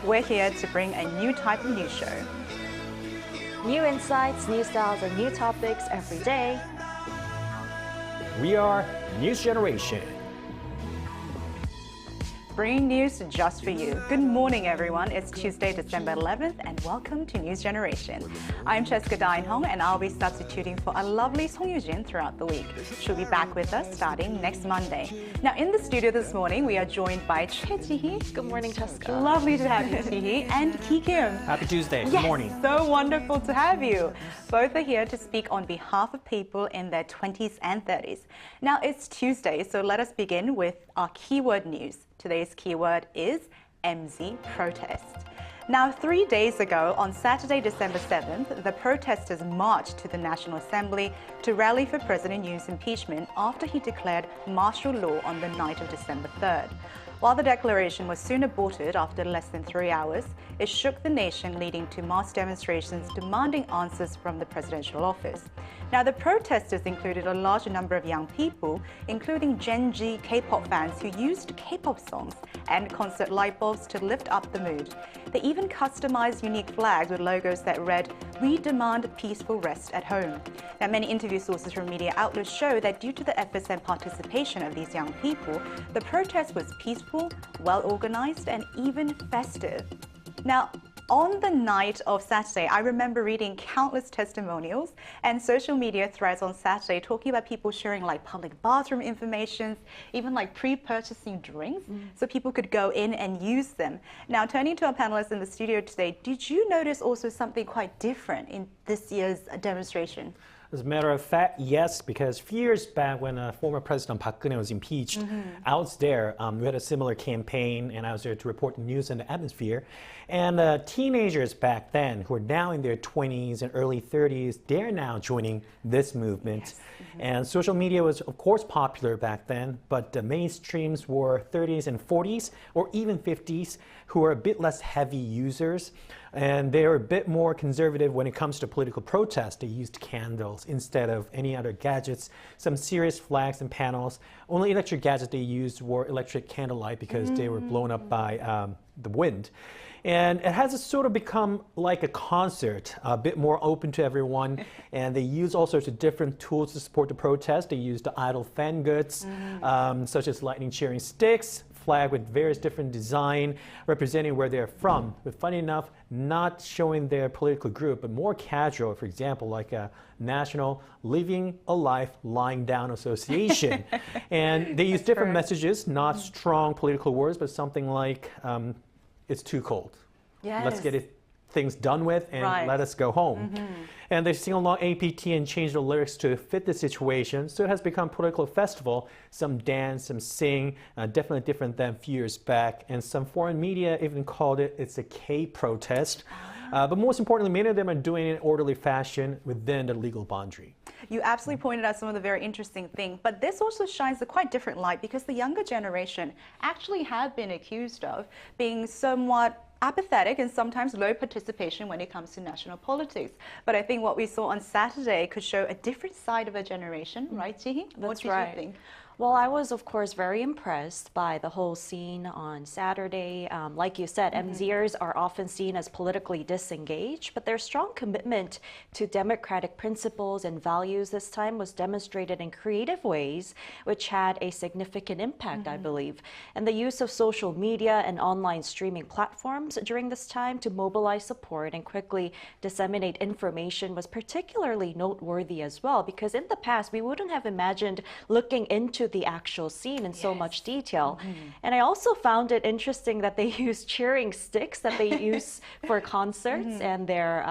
We're here to bring a new type of news show. New insights, new styles, and new topics every day. We are News Generation. Bringing news just for you. Good morning, everyone. It's Tuesday, December 11th, and welcome to News Generation. I'm Cheska Dain-hong, and I'll be substituting for a lovely Song Yoo-jin throughout the week. She'll be back with us starting next Monday. Now, in the studio this morning, we are joined by Choi Ji-hee. Good morning, Cheska. Lovely to have you, Ji-hee, and Ki Kim. Happy Tuesday. Yes, Good morning. So wonderful to have you. Both are here to speak on behalf of people in their 20s and 30s. Now, it's Tuesday, so let us begin with our keyword news. Today's keyword is MZ protest. Now, 3 days ago, on Saturday, December 7th, the protesters marched to the National Assembly to rally for President Yoon's impeachment after he declared martial law on the night of December 3rd. While the declaration was soon aborted after less than 3 hours, it shook the nation, leading to mass demonstrations demanding answers from the presidential office. Now, the protesters included a large number of young people, including Gen Z K-pop fans who used K-pop songs and concert light bulbs to lift up the mood. They even customized unique flags with logos that read, "We demand peaceful rest at home." Now, many interview sources from media outlets show that due to the efforts and participation of these young people, the protest was peaceful, well-organized, and even festive. Now, on the night of Saturday, I remember reading countless testimonials and social media threads on Saturday talking about people sharing like public bathroom information, even like pre-purchasing drinks so people could go in and use them. Now, turning to our panelists in the studio today, did you notice also something quite different in this year's demonstration? As a matter of fact, yes, because a few years back when former President Park Geun-hye was impeached, I was there. We had a similar campaign, and I was there to report the news and the atmosphere. And teenagers back then, who are now in their 20s and early 30s, they're now joining this movement. Yes. And social media was, of course, popular back then, but the mainstreams were 30s and 40s, or even 50s, who are a bit less heavy users. And they are a bit more conservative when it comes to political protest. They used candles instead of any other gadgets, some serious flags and panels. Only electric gadgets they used were electric candlelight because they were blown up by the wind. And it has sort of become like a concert, a bit more open to everyone. And they use all sorts of different tools to support the protest. They use the idle fan goods, such as lightning cheering sticks, flag with various different design representing where they're from. But funny enough, not showing their political group, but more casual, for example, like a National Living a Life Lying Down Association. And they use different messages, not strong political words, but something like, it's too cold. Yes. Let's get things done with and let us go home. And they sing along APT and change the lyrics to fit the situation. So it has become a political festival. Some dance, some sing, definitely different than a few years back. And some foreign media even called it's a K-protest. But most importantly, many of them are doing it in orderly fashion within the legal boundary. You absolutely pointed out some of the very interesting things, but this also shines a quite different light because the younger generation actually have been accused of being somewhat apathetic and sometimes low participation when it comes to national politics. But I think what we saw on Saturday could show a different side of a generation, right, Ji-hee? That's what did you think? Well, I was, of course, very impressed by the whole scene on Saturday. Like you said, MZers are often seen as politically disengaged, but their strong commitment to democratic principles and values this time was demonstrated in creative ways, which had a significant impact, I believe. And the use of social media and online streaming platforms during this time to mobilize support and quickly disseminate information was particularly noteworthy as well, because in the past, we wouldn't have imagined looking into the actual scene in so much detail. And I also found it interesting that they use cheering sticks that they use for concerts and their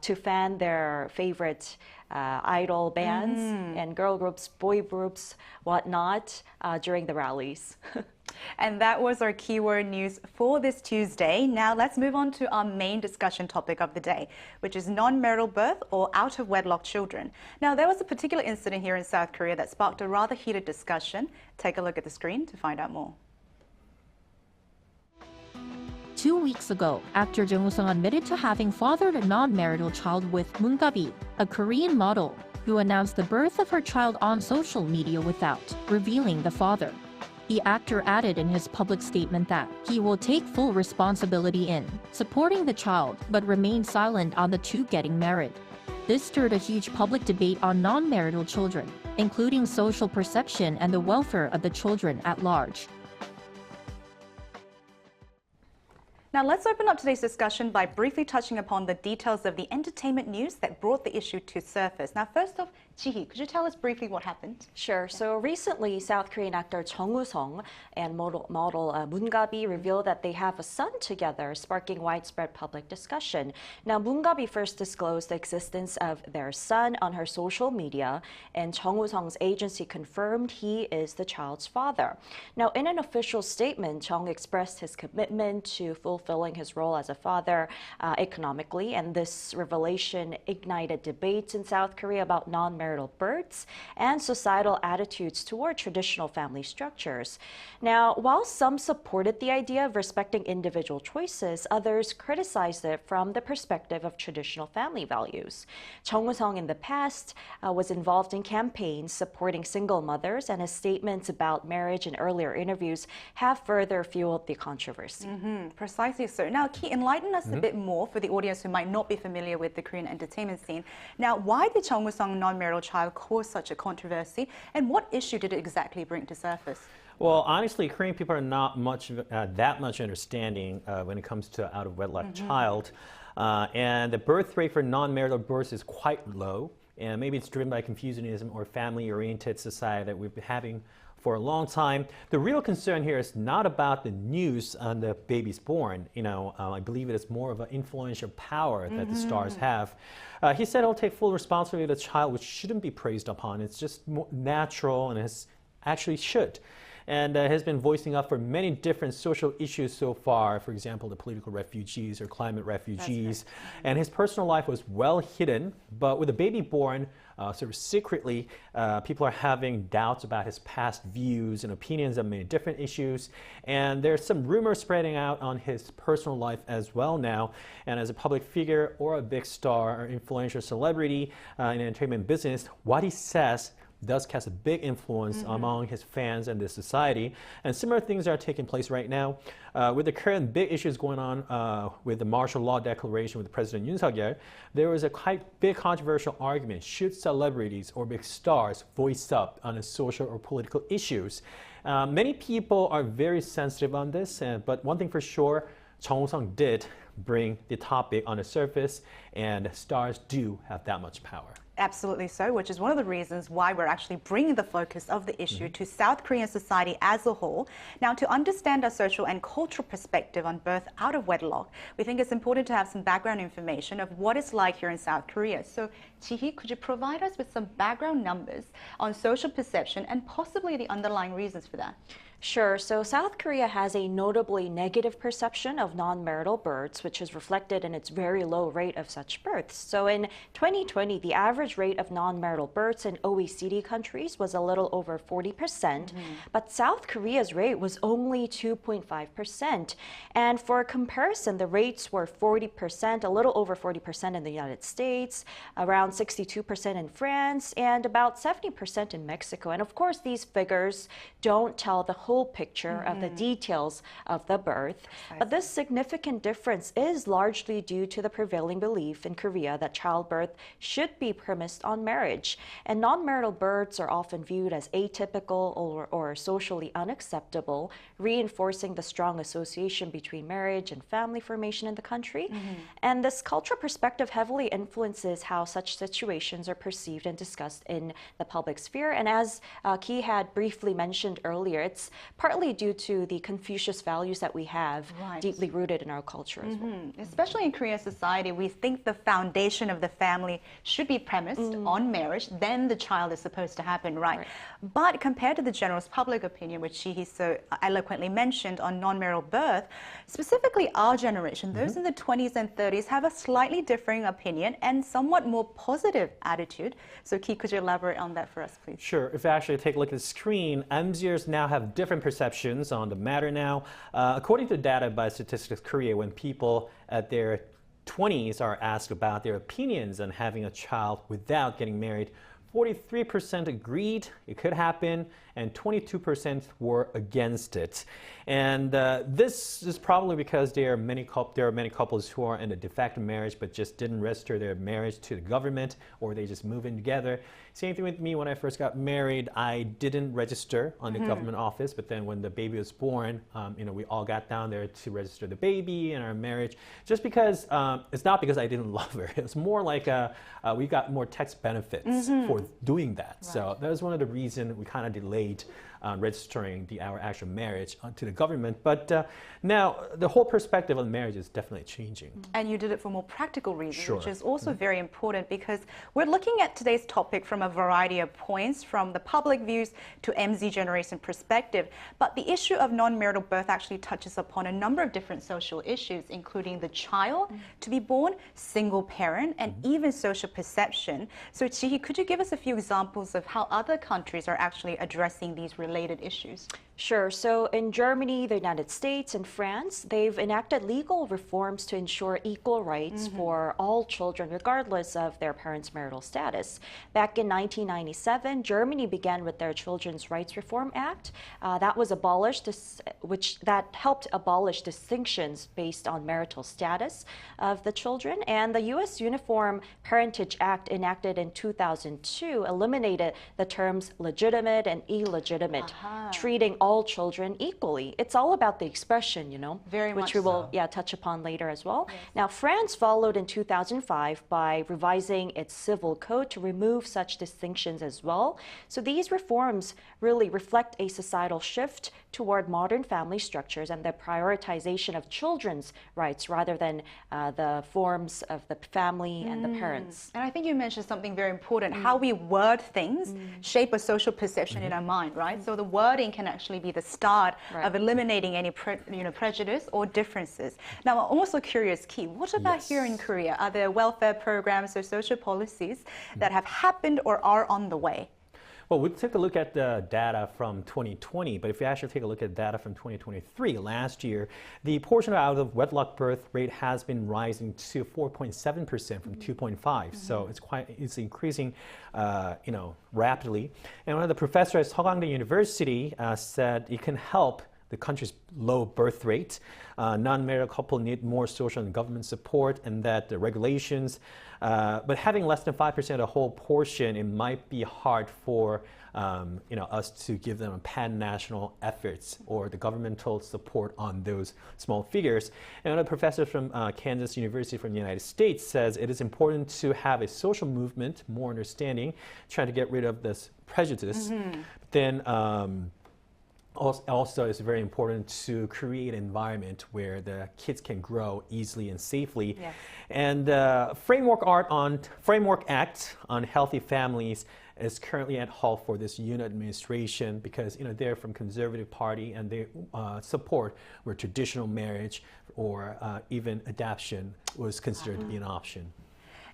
to fan their favorite idol bands and girl groups, boy groups, whatnot during the rallies. And that was our keyword news for this Tuesday. Now let's move on to our main discussion topic of the day, which is non-marital birth or out-of-wedlock children. Now, there was a particular incident here in South Korea that sparked a rather heated discussion. Take a look at the screen to find out more. 2 weeks ago, actor Jung Woo-sung admitted to having fathered a non-marital child with Moon Ga-bi, a Korean model, who announced the birth of her child on social media without revealing the father. The actor added in his public statement that he will take full responsibility in supporting the child, but remain silent on the two getting married. This stirred a huge public debate on non-marital children, including social perception and the welfare of the children at large. Now let's open up today's discussion by briefly touching upon the details of the entertainment news that brought the issue to surface. Now first off, Ji-hee, could you tell us briefly what happened? Sure. So recently, South Korean actor Chung Woo-sung and model Moon Ga-bi revealed that they have a son together, sparking widespread public discussion. Now, Moon Ga-bi first disclosed the existence of their son on her social media, and Chung Woo-sung's agency confirmed he is the child's father. Now, in an official statement, Chung expressed his commitment to fulfilling his role as a father economically, and this revelation ignited debates in South Korea about non-marital births and societal attitudes toward traditional family structures. Now, while some supported the idea of respecting individual choices, others criticized it from the perspective of traditional family values. Chung Woo-sung in the past was involved in campaigns supporting single mothers, and his statements about marriage in earlier interviews have further fueled the controversy. Precisely so. Now, Ki, enlighten us a bit more for the audience who might not be familiar with the Korean entertainment scene. Now, why did Chung Woo-sung non-marital child cause such a controversy, and what issue did it exactly bring to surface? Well, honestly, Korean people are not that much understanding when it comes to out-of-wedlock child. And the birth rate for non-marital births is quite low. And maybe it's driven by Confucianism or family-oriented society that we've been having for a long time. The real concern here is not about the news on the baby's born. I believe it is more of an influential power that the stars have. He said he'll take full responsibility of the child, which shouldn't be praised upon. It's just more natural, and it actually should. And has been voicing up for many different social issues so far, for example, the political refugees or climate refugees. And his personal life was well hidden, but with a baby born, sort of secretly, people are having doubts about his past views and opinions on many different issues. And there's some rumors spreading out on his personal life as well now. And as a public figure or a big star or influential celebrity in the entertainment business, what he says does cast a big influence among his fans and the society. And similar things are taking place right now. With the current big issues going on with the martial law declaration with President Yoon Suk-yeol, there was a quite big controversial argument. Should celebrities or big stars voice up on the social or political issues? Many people are very sensitive on this, but one thing for sure, Chung Woo-sung did bring the topic on the surface, and stars do have that much power. Absolutely so, which is one of the reasons why we're actually bringing the focus of the issue to South Korean society as a whole. Now, to understand our social and cultural perspective on birth out of wedlock, we think it's important to have some background information of what it's like here in South Korea. So, Ji-hee, could you provide us with some background numbers on social perception and possibly the underlying reasons for that? Sure. So South Korea has a notably negative perception of non-marital births, which is reflected in its very low rate of such births. So in 2020, the average rate of non-marital births in OECD countries was a little over 40%, but South Korea's rate was only 2.5%. And for comparison, the rates were 40%, a little over 40% in the United States, around 62% in France, and about 70% in Mexico. And of course, these figures don't tell the whole picture of the details of the birth. But this significant difference is largely due to the prevailing belief in Korea that childbirth should be premised on marriage. And non-marital births are often viewed as atypical or socially unacceptable, reinforcing the strong association between marriage and family formation in the country. And this cultural perspective heavily influences how such situations are perceived and discussed in the public sphere. And as Ki had briefly mentioned earlier, it's partly due to the Confucius values that we have deeply rooted in our culture as well. Especially in Korean society, we think the foundation of the family should be premised on marriage, then the child is supposed to happen, right? But compared to the general public opinion, which he so eloquently mentioned on non-marital birth, specifically our generation, those in the 20s and 30s have a slightly differing opinion and somewhat more positive attitude. So Ki, could you elaborate on that for us, please? Sure. If you actually take a look at the screen, MZers now have different perceptions on the matter now. According to data by Statistics Korea, when people at their 20s are asked about their opinions on having a child without getting married, 43% agreed it could happen, and 22% were against it. And this is probably because there are many couples who are in a de facto marriage but just didn't register their marriage to the government, or they just move in together. Same thing with me. When I first got married, I didn't register on the government office, but then when the baby was born, we all got down there to register the baby in our marriage. Just because it's not because I didn't love her. It was more like we got more tax benefits for doing that. Right. So that was one of the reasons we kind of delayed registering our actual marriage to the government. But now the whole perspective on marriage is definitely changing. And you did it for more practical reasons, sure. which is also very important, because we're looking at today's topic from a variety of points, from the public views to MZ generation perspective. But the issue of non-marital birth actually touches upon a number of different social issues, including the child to be born, single parent, and even social perception. So Chi, could you give us a few examples of how other countries are actually addressing these related issues? Sure. So in Germany, the United States, and France, they've enacted legal reforms to ensure equal rights for all children, regardless of their parents' marital status. Back in 1997, Germany began with their Children's Rights Reform Act. That was abolished, that helped abolish distinctions based on marital status of the children. And the U.S. Uniform Parentage Act, enacted in 2002, eliminated the terms legitimate and illegitimate, treating all children equally. It's all about the expression, Very which much we will so. touch upon later as well. Yes. Now, France followed in 2005 by revising its civil code to remove such distinctions as well. So these reforms really reflect a societal shift toward modern family structures and the prioritization of children's rights rather than the forms of the family and the parents. And I think you mentioned something very important. How we word things shape a social perception in our mind, right? So the wording can actually be the start of eliminating any prejudice or differences. Now, I'm also curious, Ki, what about here in Korea? Are there welfare programs or social policies that have happened or are on the way? Well, we took a look at the data from 2020, but if you actually take a look at data from 2023, last year, the portion of out-of-wedlock birth rate has been rising to 4.7% from 2.5%. So it's increasing, rapidly. And one of the professors at Seogangdae University said it can help the country's low birth rate. Non-marital couple need more social and government support, and that the regulations, but having less than 5% of the whole portion, it might be hard for us to give them a pan-national efforts or the governmental support on those small figures. And another professor from Kansas University from the United States says it is important to have a social movement, more understanding, trying to get rid of this prejudice. But then also, it's very important to create an environment where the kids can grow easily and safely. Yes. And Framework Act on Healthy Families is currently at halt for this unit administration because they're from Conservative Party and they support where traditional marriage or even adoption was considered to be an option.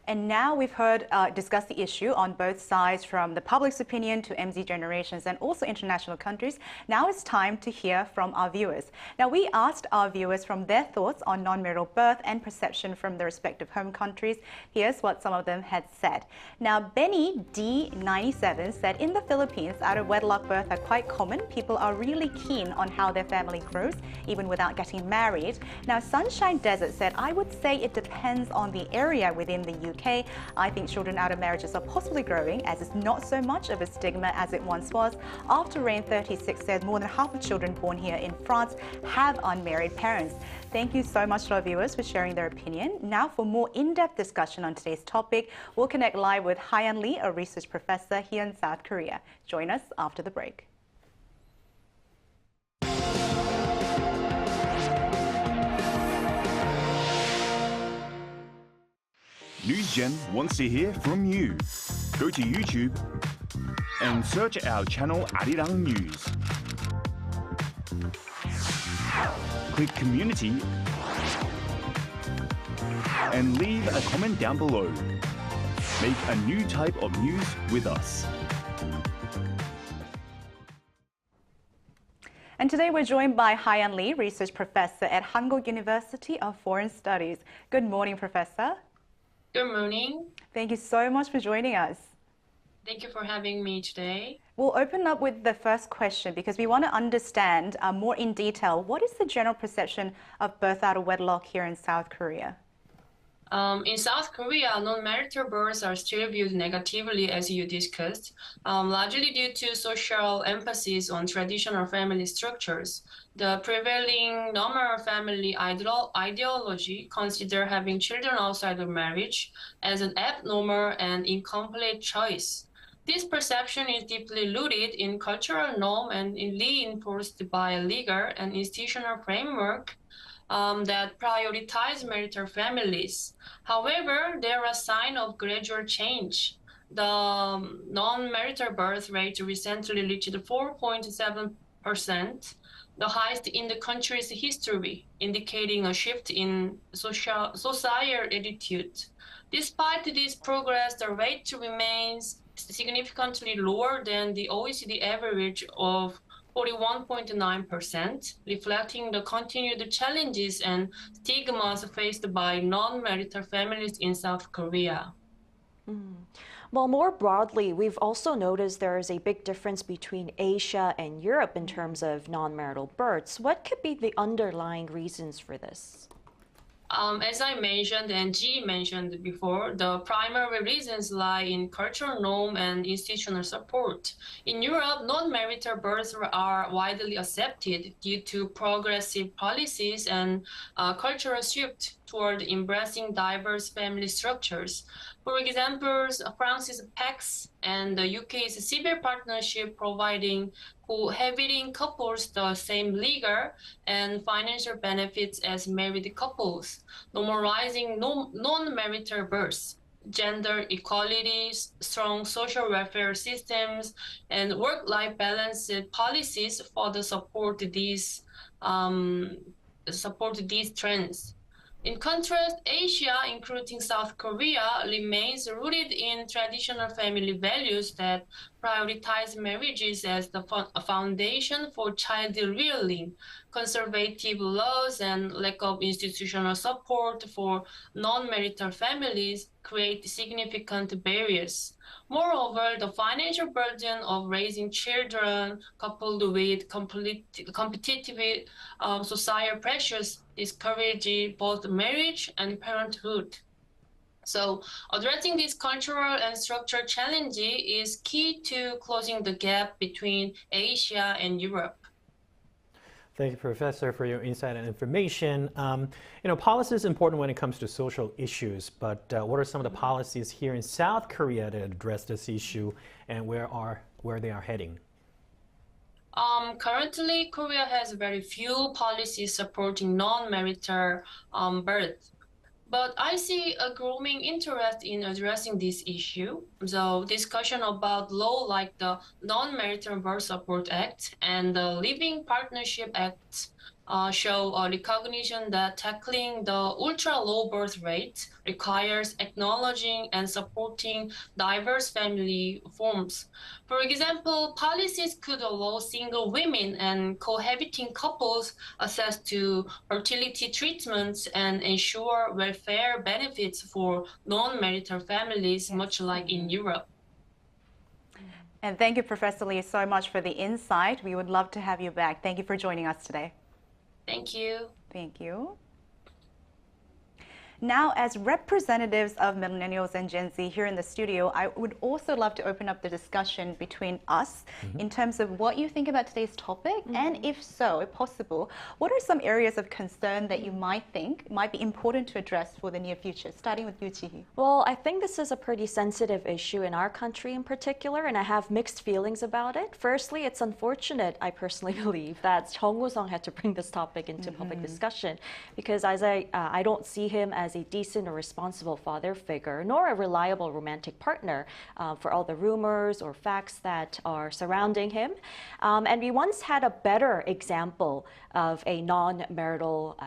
And now we've heard discuss the issue on both sides, from the public's opinion to MZ generations and also international countries. Now it's time to hear from our viewers. Now, we asked our viewers from their thoughts on non-marital birth and perception from their respective home countries. Here's what some of them had said. Now, Benny D97 said, in the Philippines, out-of-wedlock birth are quite common. People are really keen on how their family grows, even without getting married. Now, Sunshine Desert said, I would say it depends on the area within the UK. I think children out of marriages are possibly growing, as it's not so much of a stigma as it once was. After Rain 36 said more than half of children born here in France have unmarried parents. Thank you so much to our viewers for sharing their opinion. Now, for more in-depth discussion on today's topic, we'll connect live with Hyan Lee, a research professor here in South Korea. Join us after the break. NewsGen wants to hear from you. Go to YouTube and search our channel Arirang News. Click Community and leave a comment down below. Make a new type of news with us. And today we're joined by Hyan Lee, research professor at Hankuk University of Foreign Studies. Good morning, Professor. Good morning. Thank you so much for joining us. Thank you for having me today. We'll open up with the first question because we want to understand more in detail what is the general perception of birth out of wedlock here in South Korea? In South Korea, non-marital births are still viewed negatively, as you discussed, largely due to social emphasis on traditional family structures. The prevailing normal family ideology consider having children outside of marriage as an abnormal and incomplete choice. This perception is deeply rooted in cultural norm and reinforced by a legal and institutional framework that prioritize marital families. However, there are signs of gradual change. The non-marital birth rate recently reached 4.7%, the highest in the country's history, indicating a shift in societal attitude. Despite this progress, the rate remains significantly lower than the OECD average of 41.9%, reflecting the continued challenges and stigmas faced by non-marital families in South Korea. Well, more broadly, we've also noticed there is a big difference between Asia and Europe in terms of non-marital births. What could be the underlying reasons for this? As I mentioned and Ji mentioned before, the primary reasons lie in cultural norm and institutional support. In Europe, non-marital births are widely accepted due to progressive policies and cultural shift toward embracing diverse family structures. For example, France's PACS and the UK's civil partnership providing cohabiting couples the same legal and financial benefits as married couples, normalizing non-marital births. Gender equality, strong social welfare systems, and work-life balance policies further support these trends. In contrast, Asia, including South Korea, remains rooted in traditional family values that prioritize marriages as the foundation for child rearing. Conservative laws and lack of institutional support for non-marital families create significant barriers. Moreover, the financial burden of raising children, coupled with competitive societal pressures, discourage both marriage and parenthood. So addressing this cultural and structural challenge is key to closing the gap between Asia and Europe. Thank you, Professor, for your insight and information. Policy is important when it comes to social issues, but what are some of the policies here in South Korea that address this issue, and where they are heading? Currently, Korea has very few policies supporting non-marital birth. But I see a growing interest in addressing this issue. So discussion about law like the Non-Marital Birth Support Act and the Living Partnership Act show a recognition that tackling the ultra-low birth rate requires acknowledging and supporting diverse family forms. For example, policies could allow single women and cohabiting couples access to fertility treatments and ensure welfare benefits for non-marital families, much like in Europe. And thank you, Professor Lee, so much for the insight. We would love to have you back. Thank you for joining us today. Thank you. Thank you. Now, as representatives of millennials and Gen Z here in the studio, I would also love to open up the discussion between us in terms of what you think about today's topic, and if so, if possible, what are some areas of concern that you might think might be important to address for the near future, starting with you, Ji-hee. Well, I think this is a pretty sensitive issue in our country in particular, and I have mixed feelings about it. Firstly, it's unfortunate, I personally believe, that Chung Woo-sung had to bring this topic into public discussion, because as I don't see him as a decent or responsible father figure, nor a reliable romantic partner for all the rumors or facts that are surrounding him. And we once had a better example of a non-marital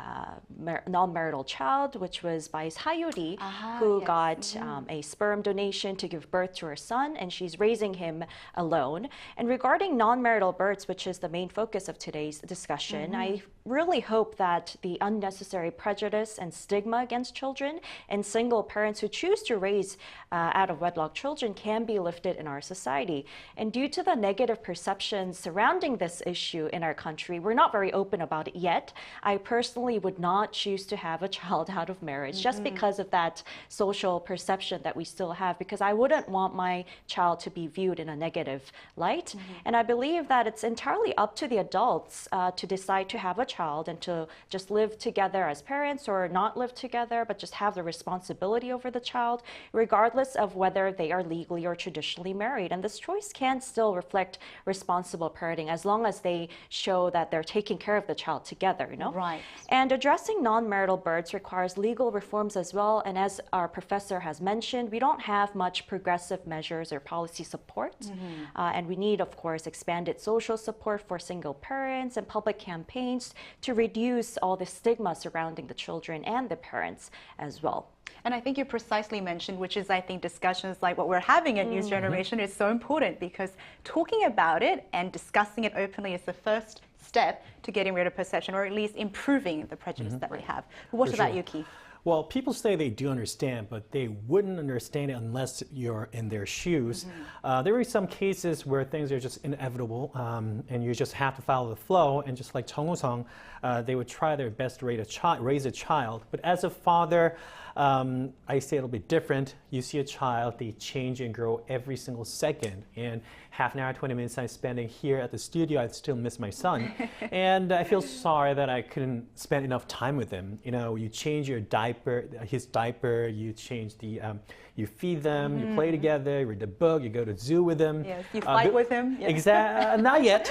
child, which was by Sayuri, who got a sperm donation to give birth to her son, and she's raising him alone. And regarding non-marital births, which is the main focus of today's discussion, I really hope that the unnecessary prejudice and stigma against children, and single parents who choose to raise out of wedlock children can be lifted in our society. And due to the negative perceptions surrounding this issue in our country, we're not very open about it yet. I personally would not choose to have a child out of marriage just because of that social perception that we still have, because I wouldn't want my child to be viewed in a negative light. And I believe that it's entirely up to the adults to decide to have a child and to just live together as parents, or not live together, but just have the responsibility over the child, regardless of whether they are legally or traditionally married. And this choice can still reflect responsible parenting as long as they show that they're taking care of the child together, you know? Right. And addressing non-marital births requires legal reforms as well. And as our professor has mentioned, we don't have much progressive measures or policy support. And we need, of course, expanded social support for single parents and public campaigns to reduce all the stigma surrounding the children and the parents as well. And I think you precisely mentioned, which is, I think, discussions like what we're having at News Generation is so important, because talking about it and discussing it openly is the first step to getting rid of perception, or at least improving the prejudice that we have. What about you, Keith? Well, people say they do understand, but they wouldn't understand it unless you're in their shoes. There are some cases where things are just inevitable, and you just have to follow the flow. And just like Chung Woo-sung, they would try their best to raise a child. But as a father, I say it'll be different. You see a child, they change and grow every single second. And half an hour, 20 minutes I'm spending here at the studio, I still miss my son. And I feel sorry that I couldn't spend enough time with him. You know, you change your diaper, his diaper, you change the, you feed them, you play together, you read the book, you go to the zoo with him. Yes, you fight with him. Yes. Exactly. Not yet.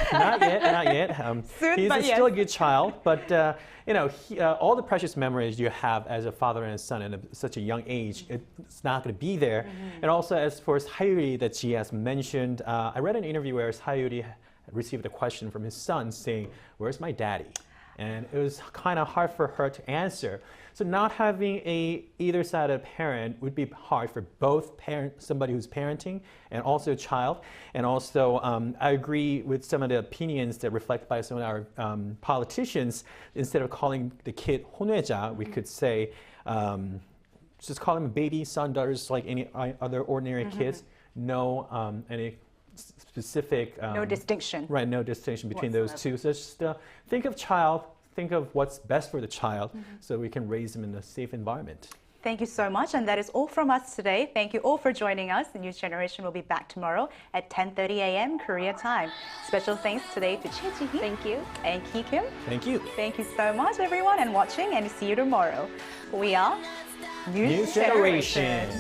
Soon, he's but still a good child, but you know, all the precious memories you have as a father and a son at such a young age, it's not going to be there. And also, as for Sayuri that she has mentioned, I read an interview where Sayuri received a question from his son saying, "Where's my daddy?" And it was kind of hard for her to answer. So not having either side of a parent would be hard for both somebody who's parenting and also a child. And also, I agree with some of the opinions that reflect by some of our politicians. Instead of calling the kid 혼외자, we could say, just call him a baby, son, daughters, like any other ordinary kids. No any specific... no distinction. Right, no distinction between those two. So just think of child, think of what's best for the child, so we can raise them in a safe environment. Thank you so much, and that is all from us today. Thank you all for joining us. The News Generation will be back tomorrow at 10:30 a.m. Korea time. Special thanks today to Choi Ji-hee. Thank you. And Ki Kim. Thank you. Thank you so much, everyone, and watching, and see you tomorrow. We are News Generation.